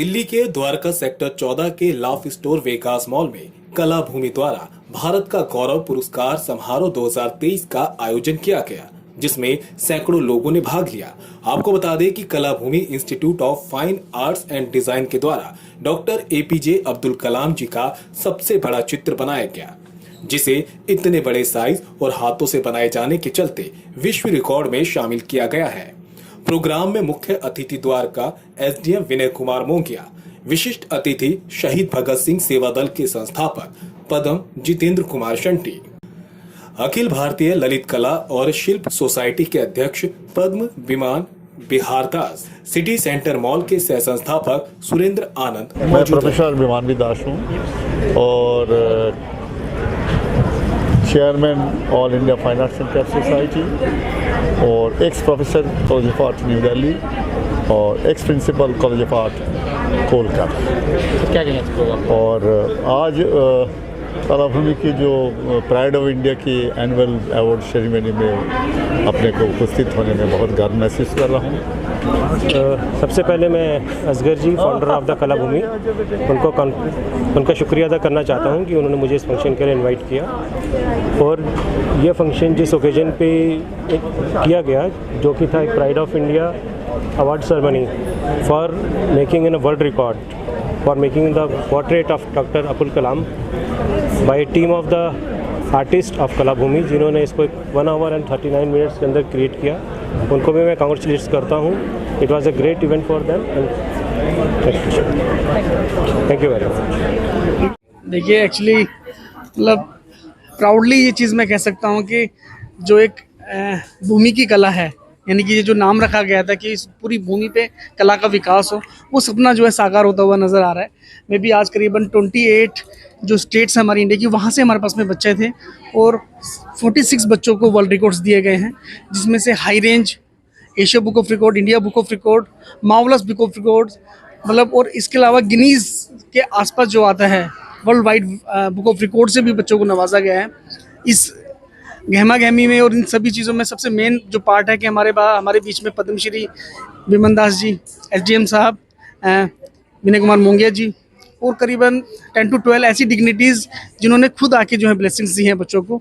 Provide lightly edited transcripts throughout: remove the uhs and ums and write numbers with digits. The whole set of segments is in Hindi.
दिल्ली के द्वारका सेक्टर 14 के लाफ स्टोर वेगास मॉल में कला भूमि द्वारा भारत का गौरव पुरस्कार समारोह 2023 का आयोजन किया गया, जिसमें सैकड़ों लोगों ने भाग लिया। आपको बता दें कि Kala Bhoomi institute of fine arts and design के द्वारा डॉक्टर एपीजे अब्दुल कलाम जी का सबसे बड़ा चित्र बनाया गया, जिसे इतने बड़े साइज और हाथों से बनाए जाने के चलते विश्व रिकॉर्ड में शामिल किया गया है। प्रोग्राम में मुख्य अतिथि द्वारका एसडीएम विनय कुमार मोंगिया, विशिष्ट अतिथि शहीद भगत सिंह सेवा दल के संस्थापक पद्म जितेंद्र कुमार शंटी, अखिल भारतीय ललित कला और शिल्प सोसाइटी के अध्यक्ष पद्म विमान बिहारदास, सिटी सेंटर मॉल के सह संस्थापक सुरेंद्र आनंद। मैं प्रोफेसर विमान दास हूँ और chairman all India fine arts and craft society और ex professor college of art New Delhi और ex principal college of art Kolkata. क्या कहना प्रोग्राम और आज कला भूमि की जो प्राइड ऑफ इंडिया की एनुअल अवार्ड सेरेमनी में अपने को उपस्थित होने में बहुत गर्व महसूस कर रहा हूँ। सबसे पहले मैं असगर जी, फाउंडर ऑफ द कला भूमि, उनका शुक्रिया अदा करना चाहता हूँ कि उन्होंने मुझे इस फंक्शन के लिए इनवाइट किया। और यह फंक्शन जिस ओकेजन पे किया गया, जो कि था एक pride of India award ceremony for making in a world record for making the portrait of doctor Abdul Kalam bye team of the artist of कला भूमि, जिन्होंने इसको 1 आवर एंड 39 मिनट्स के अंदर क्रिएट किया। उनको भी मैं कांग्रेचुलेट करता हूँ। It was a great event for them and thank you very much. देखिए, एक्चुअली मतलब प्राउडली ये चीज़ मैं कह सकता हूँ कि जो एक भूमि की कला है, यानी कि ये जो नाम रखा गया था कि इस पूरी भूमि पे कला का विकास हो, वो सपना जो है साकार होता हुआ नज़र आ रहा है। मैं भी आज करीबन 28 जो स्टेट्स हैं हमारी इंडिया की, वहाँ से हमारे पास में बच्चे थे और 46 बच्चों को वर्ल्ड रिकॉर्ड्स दिए गए हैं, जिसमें से high range, Asia book of record, India book of record, marvellous book of records, मतलब, और इसके अलावा गिनीज के आसपास जो आता है world wide book of record से भी बच्चों को नवाजा गया है। इस गहमा गहमी में और इन सभी चीज़ों में सबसे मेन जो पार्ट है कि हमारे बीच में पद्मश्री विमान दास जी, एसडीएम साहब विनय कुमार मोंगिया जी और करीबन 10 to 12 ऐसी डिग्निटीज़ जिन्होंने खुद आके जो है ब्लेसिंग्स दी हैं बच्चों को।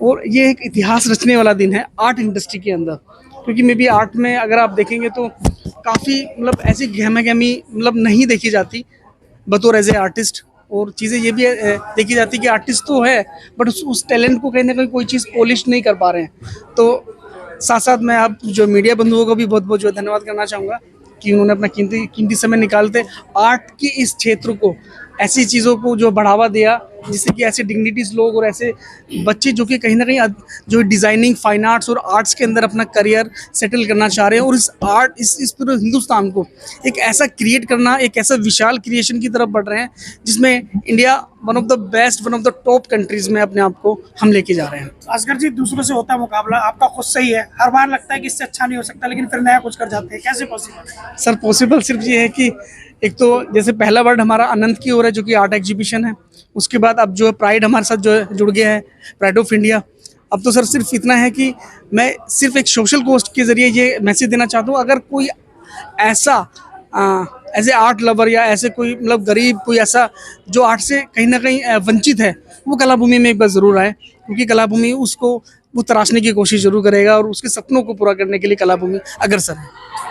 और ये एक इतिहास रचने वाला दिन है आर्ट इंडस्ट्री के अंदर, क्योंकि मे बी आर्ट में अगर आप देखेंगे तो काफ़ी मतलब ऐसी गहमा गहमी मतलब नहीं देखी जाती बतौर एज ए आर्टिस्ट। और चीज़ें ये भी देखी जाती कि आर्टिस्ट तो है बट उस टैलेंट को कहीं ना कहीं कोई चीज़ पॉलिश नहीं कर पा रहे हैं। तो साथ साथ मैं आप जो मीडिया बंधुओं को भी बहुत बहुत जो धन्यवाद करना चाहूँगा कि उन्होंने अपना कीमती समय निकालते आर्ट की इस क्षेत्र को, ऐसी चीज़ों को जो बढ़ावा दिया, जिससे कि ऐसे डिग्निटीज़ लोग और ऐसे बच्चे जो कि कहीं ना कहीं जो डिज़ाइनिंग, फाइन आर्ट्स और आर्ट्स के अंदर अपना करियर सेटल करना चाह रहे हैं और इस पूरे हिंदुस्तान को एक ऐसा क्रिएट करना, एक ऐसा विशाल क्रिएशन की तरफ बढ़ रहे हैं जिसमें India one of the best, one of the top countries में अपने आप को हम लेके जा रहे हैं। असगर जी, दूसरों से होता है मुकाबला, आपका खुद सही है, हर बार लगता है कि इससे अच्छा नहीं हो सकता, लेकिन फिर नया कुछ कर जाते हैं, कैसे पॉसिबल है? सर, पॉसिबल सिर्फ ये है कि एक तो जैसे पहला वर्ड हमारा अनंत की ओर है, जो कि आर्ट एग्जीबिशन है। उसके बाद अब जो है प्राइड हमारे साथ जो है जुड़ गया है, प्राइड ऑफ इंडिया। अब तो सर सिर्फ इतना है कि मैं सिर्फ एक सोशल कोस्ट के ज़रिए ये मैसेज देना चाहता हूँ, अगर कोई ऐसा एज ए आर्ट लवर या ऐसे कोई मतलब गरीब, कोई ऐसा जो आर्ट से कहीं ना कहीं वंचित है, वो कला भूमि में एक बार ज़रूर आए, क्योंकि कला भूमि उसको वो तराशने की कोशिश ज़रूर करेगा और उसके सपनों को पूरा करने के लिए कला भूमि अग्रसर है।